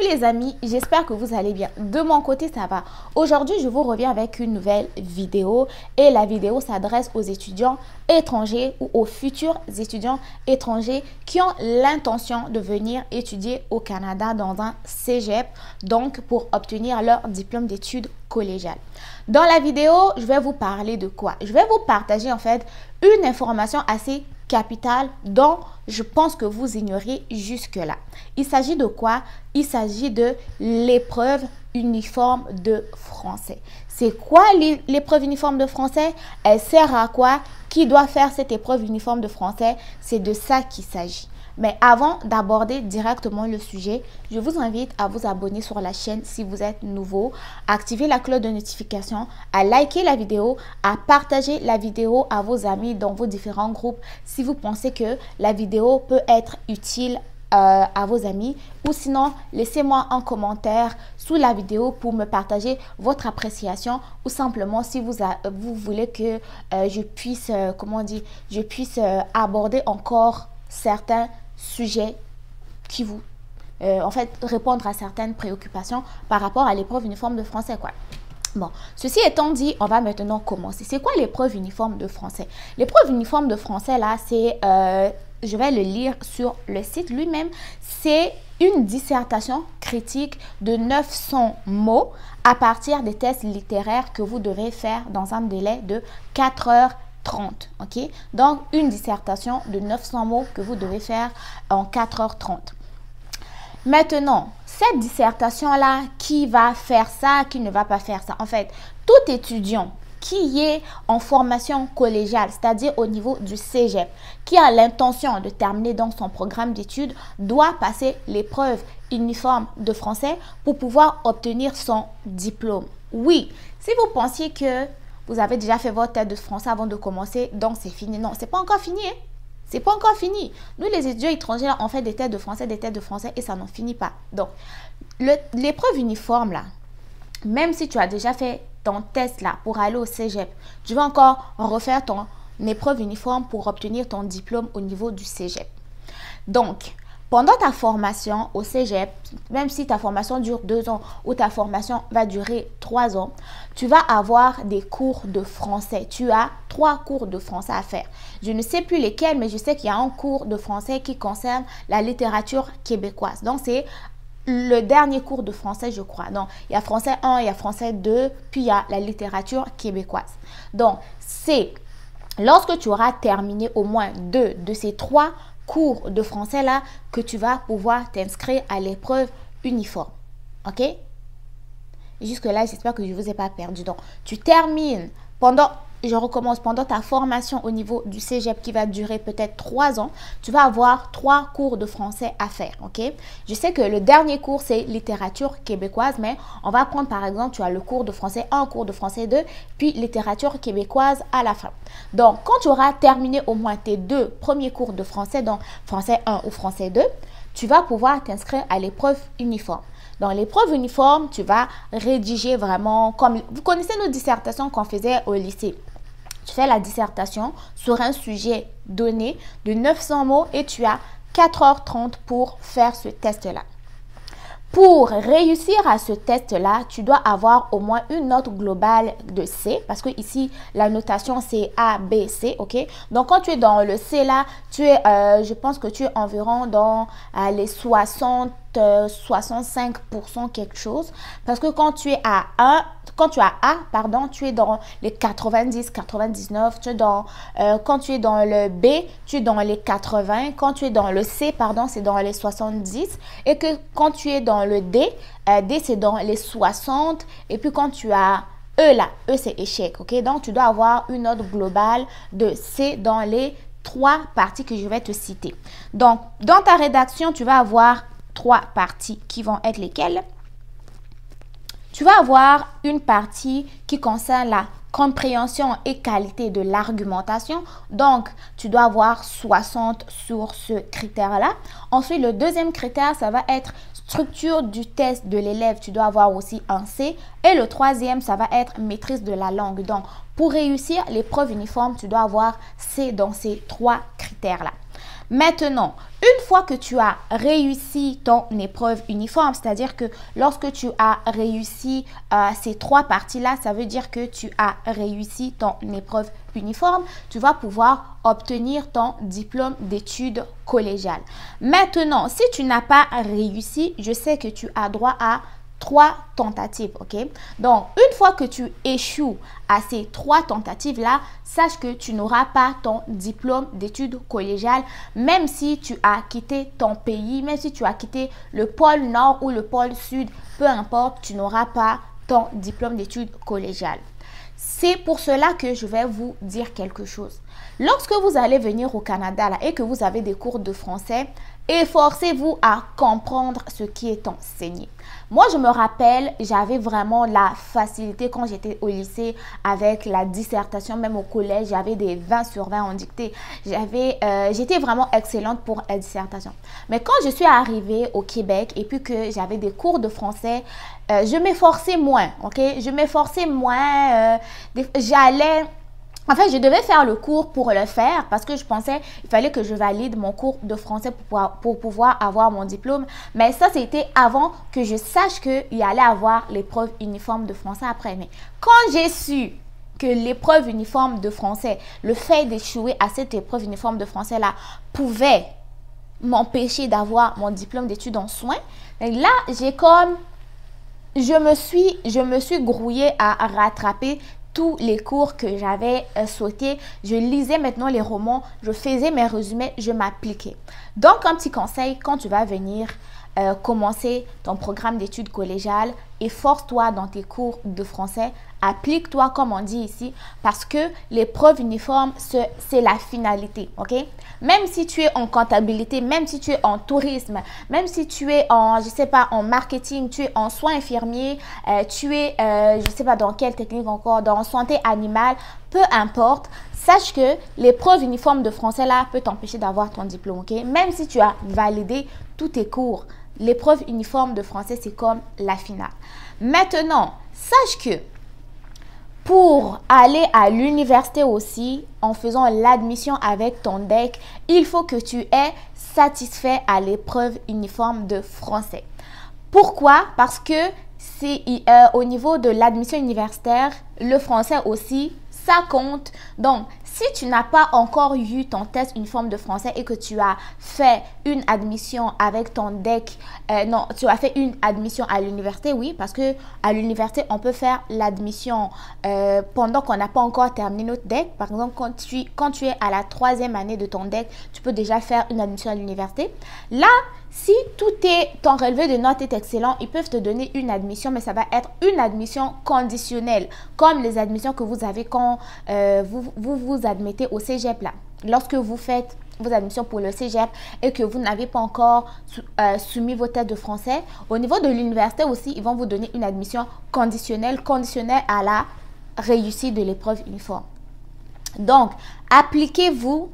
les amis, j'espère que vous allez bien. De mon côté, ça va. Aujourd'hui, je vous reviens avec une nouvelle vidéo et la vidéo s'adresse aux étudiants étrangers ou aux futurs étudiants étrangers qui ont l'intention de venir étudier au Canada dans un cégep, donc pour obtenir leur diplôme d'études collégiales. Dans la vidéo, je vais vous parler de quoi? Je vais vous partager en fait une information assez capitale dont je pense que vous ignoriez jusque-là. Il s'agit de quoi? Il s'agit de l'épreuve uniforme de français. C'est quoi l'épreuve uniforme de français? Elle sert à quoi? Qui doit faire cette épreuve uniforme de français? C'est de ça qu'il s'agit. Mais avant d'aborder directement le sujet, je vous invite à vous abonner sur la chaîne si vous êtes nouveau, à activer la cloche de notification, à liker la vidéo, à partager la vidéo à vos amis dans vos différents groupes si vous pensez que la vidéo peut être utile à vos amis, ou sinon laissez-moi un commentaire sous la vidéo pour me partager votre appréciation, ou simplement si vous voulez que je puisse aborder encore certains sujets qui vous en fait répondre à certaines préoccupations par rapport à l'épreuve uniforme de français quoi. Bon, ceci étant dit, on va maintenant commencer. C'est quoi l'épreuve uniforme de français? L'épreuve uniforme de français là, c'est je vais le lire sur le site lui-même. C'est une dissertation critique de 900 mots à partir des tests littéraires que vous devez faire dans un délai de 4h30. Ok? Donc, une dissertation de 900 mots que vous devez faire en 4h30. Maintenant, cette dissertation-là, qui va faire ça, qui ne va pas faire ça? En fait, tout étudiant qui est en formation collégiale, c'est-à-dire au niveau du cégep, qui a l'intention de terminer donc son programme d'études, doit passer l'épreuve uniforme de français pour pouvoir obtenir son diplôme. Oui, si vous pensiez que vous avez déjà fait votre test de français avant de commencer, donc c'est fini. Non, c'est pas encore fini. Hein? C'est pas encore fini. Nous, les étudiants étrangers, là, on fait des tests de français et ça n'en finit pas. Donc, l'épreuve uniforme, là, même si tu as déjà fait ton test là pour aller au cégep, tu vas encore refaire ton épreuve uniforme pour obtenir ton diplôme au niveau du cégep. Donc, pendant ta formation au cégep, même si ta formation dure 2 ans ou ta formation va durer 3 ans, tu vas avoir des cours de français. Tu as 3 cours de français à faire. Je ne sais plus lesquels, mais je sais qu'il y a un cours de français qui concerne la littérature québécoise. Donc, c'est le dernier cours de français, je crois. Donc, il y a français 1, il y a français 2, puis il y a la littérature québécoise. Donc, c'est lorsque tu auras terminé au moins 2 de ces 3 cours de français là que tu vas pouvoir t'inscrire à l'épreuve uniforme. Ok? Jusque là, j'espère que je ne vous ai pas perdu. Donc, tu termines pendant ta formation au niveau du cégep qui va durer peut-être 3 ans, tu vas avoir 3 cours de français à faire, ok? Je sais que le dernier cours, c'est littérature québécoise, mais on va prendre par exemple, tu as le cours de français 1, cours de français 2, puis littérature québécoise à la fin. Donc, quand tu auras terminé au moins tes 2 premiers cours de français, donc français 1 ou français 2, tu vas pouvoir t'inscrire à l'épreuve uniforme. Dans l'épreuve uniforme, tu vas rédiger vraiment comme... Vous connaissez nos dissertations qu'on faisait au lycée. Tu fais la dissertation sur un sujet donné de 900 mots et tu as 4h30 pour faire ce test-là. Pour réussir à ce test-là, tu dois avoir au moins une note globale de C, parce que ici, la notation, c'est A, B, C, ok? Donc, quand tu es dans le C là, je pense que tu es environ dans les 65% quelque chose, parce que quand tu es à A, tu es dans les 90, 99, quand tu es dans le B, tu es dans les 80, quand tu es dans le C, pardon, c'est dans les 70, et que quand tu es dans le D, D c'est dans les 60, et puis quand tu as E là, E c'est échec, ok? Donc tu dois avoir une note globale de C dans les 3 parties que je vais te citer. Donc dans ta rédaction, tu vas avoir 3 parties qui vont être lesquelles? Tu vas avoir une partie qui concerne la compréhension et qualité de l'argumentation. Donc, tu dois avoir 60 sur ce critère-là. Ensuite, le deuxième critère, ça va être structure du test de l'élève. Tu dois avoir aussi un C. Et le troisième, ça va être maîtrise de la langue. Donc, pour réussir l'épreuve uniforme, tu dois avoir C dans ces 3 critères-là. Maintenant, une fois que tu as réussi ton épreuve uniforme, c'est-à-dire que lorsque tu as réussi ces 3 parties-là, ça veut dire que tu as réussi ton épreuve uniforme, tu vas pouvoir obtenir ton diplôme d'études collégiales. Maintenant, si tu n'as pas réussi, je sais que tu as droit à 3 tentatives, ok? Donc, une fois que tu échoues à ces 3 tentatives-là, sache que tu n'auras pas ton diplôme d'études collégiales, même si tu as quitté ton pays, même si tu as quitté le pôle Nord ou le pôle Sud, peu importe, tu n'auras pas ton diplôme d'études collégiales. C'est pour cela que je vais vous dire quelque chose. Lorsque vous allez venir au Canada là, et que vous avez des cours de français, efforcez-vous à comprendre ce qui est enseigné. Moi, je me rappelle, j'avais vraiment la facilité quand j'étais au lycée avec la dissertation, même au collège, j'avais des 20 sur 20 en dictée. J'étais vraiment excellente pour la dissertation. Mais quand je suis arrivée au Québec et puis que j'avais des cours de français, je m'efforçais moins, ok? Je m'efforçais moins, je devais faire le cours pour le faire parce que je pensais qu'il fallait que je valide mon cours de français pour pouvoir avoir mon diplôme. Mais ça, c'était avant que je sache qu'il y allait avoir l'épreuve uniforme de français après. Mais quand j'ai su que l'épreuve uniforme de français, le fait d'échouer à cette épreuve uniforme de français-là pouvait m'empêcher d'avoir mon diplôme d'études en soins, là, je me suis grouillée à rattraper tous les cours que j'avais sautés. Je lisais maintenant les romans, je faisais mes résumés, je m'appliquais. Donc, un petit conseil, quand tu vas venir commencer ton programme d'études collégiales, efforce-toi dans tes cours de français, applique-toi comme on dit ici, parce que l'épreuve uniforme, c'est la finalité, ok? Même si tu es en comptabilité, même si tu es en tourisme, même si tu es en, je sais pas, en marketing, tu es en soins infirmiers, tu es, je sais pas dans quelle technique encore, dans santé animale, peu importe, sache que l'épreuve uniforme de français là peut t'empêcher d'avoir ton diplôme, ok? Même si tu as validé tous tes cours, l'épreuve uniforme de français, c'est comme la finale. Maintenant, sache que pour aller à l'université aussi, en faisant l'admission avec ton DEC, il faut que tu aies satisfait à l'épreuve uniforme de français. Pourquoi? Parce que c'est au niveau de l'admission universitaire, le français aussi, ça compte. Donc, si tu n'as pas encore eu ton test uniforme de français et que tu as fait une admission avec ton DEC, non, tu as fait une admission à l'université, oui, parce que à l'université, on peut faire l'admission pendant qu'on n'a pas encore terminé notre DEC. Par exemple, quand tu es à la 3e année de ton DEC, tu peux déjà faire une admission à l'université. Là, si ton relevé de notes est excellent, ils peuvent te donner une admission, mais ça va être une admission conditionnelle, comme les admissions que vous avez quand vous admettez au cégep là. Lorsque vous faites vos admissions pour le cégep et que vous n'avez pas encore soumis vos tests de français, au niveau de l'université aussi, ils vont vous donner une admission conditionnelle à la réussite de l'épreuve uniforme. Donc, appliquez-vous.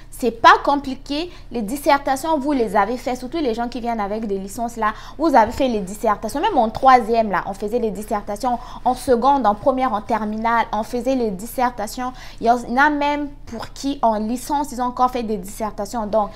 C'est pas compliqué. Les dissertations, vous les avez fait, surtout les gens qui viennent avec des licences là. Vous avez fait les dissertations, même en 3e là, on faisait les dissertations. En seconde, en première, en terminale, on faisait les dissertations. Il y en a même pour qui en licence, ils ont encore fait des dissertations. Donc,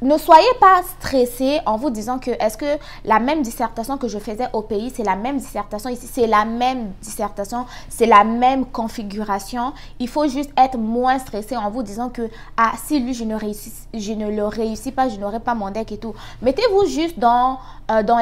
ne soyez pas stressés en vous disant que est-ce que la même dissertation que je faisais au pays, c'est la même dissertation ici, c'est la même dissertation, c'est la même configuration. Il faut juste être moins stressé en vous disant que ah, si lui je ne le réussis pas, je n'aurai pas mon DEC et tout. Mettez-vous juste dans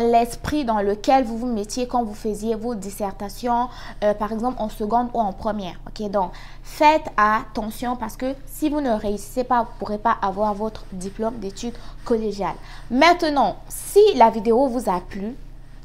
l'esprit dans lequel vous vous mettiez quand vous faisiez vos dissertations, par exemple en seconde ou en première. Ok, donc faites attention parce que si vous ne réussissez pas, vous ne pourrez pas avoir votre diplôme d'études collégiales. Maintenant, si la vidéo vous a plu,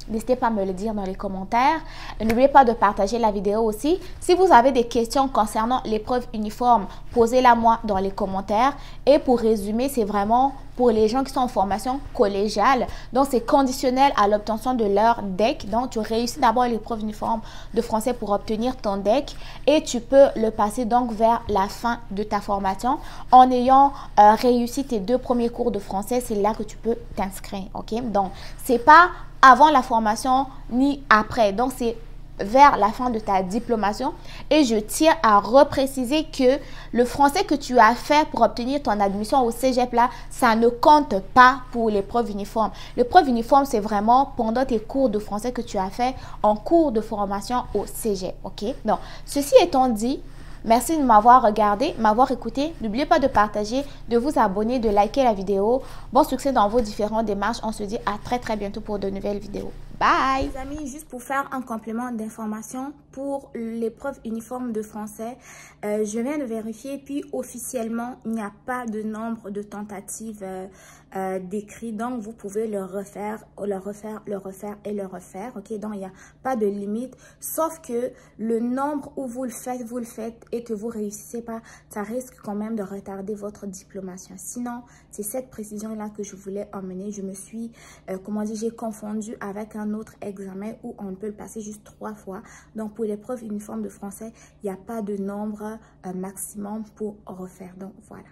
n'hésitez pas à me le dire dans les commentaires. N'oubliez pas de partager la vidéo aussi. Si vous avez des questions concernant l'épreuve uniforme, posez-la moi dans les commentaires. Et pour résumer, c'est vraiment pour les gens qui sont en formation collégiale. Donc, c'est conditionnel à l'obtention de leur DEC. Donc, tu réussis d'abord l'épreuve uniforme de français pour obtenir ton DEC. Et tu peux le passer donc vers la fin de ta formation. En ayant réussi tes 2 premiers cours de français, c'est là que tu peux t'inscrire. Ok? Donc, c'est pas avant la formation ni après. Donc, c'est vers la fin de ta diplomation et je tiens à repréciser que le français que tu as fait pour obtenir ton admission au cégep là, ça ne compte pas pour l'épreuve uniforme. L'épreuve uniforme, c'est vraiment pendant tes cours de français que tu as fait en cours de formation au cégep, ok? Donc, ceci étant dit, merci de m'avoir regardé, m'avoir écouté. N'oubliez pas de partager, de vous abonner, de liker la vidéo. Bon succès dans vos différentes démarches. On se dit à très bientôt pour de nouvelles vidéos. Bye! Les amis, juste pour faire un complément d'information pour l'épreuve uniforme de français, je viens de vérifier, puis officiellement, il n'y a pas de nombre de tentatives d'écrit, donc vous pouvez le refaire, et le refaire, ok? Donc, il n'y a pas de limite, sauf que le nombre où vous le faites et que vous réussissez pas, ça risque quand même de retarder votre diplomation. Sinon, c'est cette précision-là que je voulais emmener. Je me suis, j'ai confondu avec un autre examen où on peut le passer juste 3 fois. Donc, pour l'épreuve uniforme de français, il n'y a pas de nombre maximum pour refaire. Donc, voilà.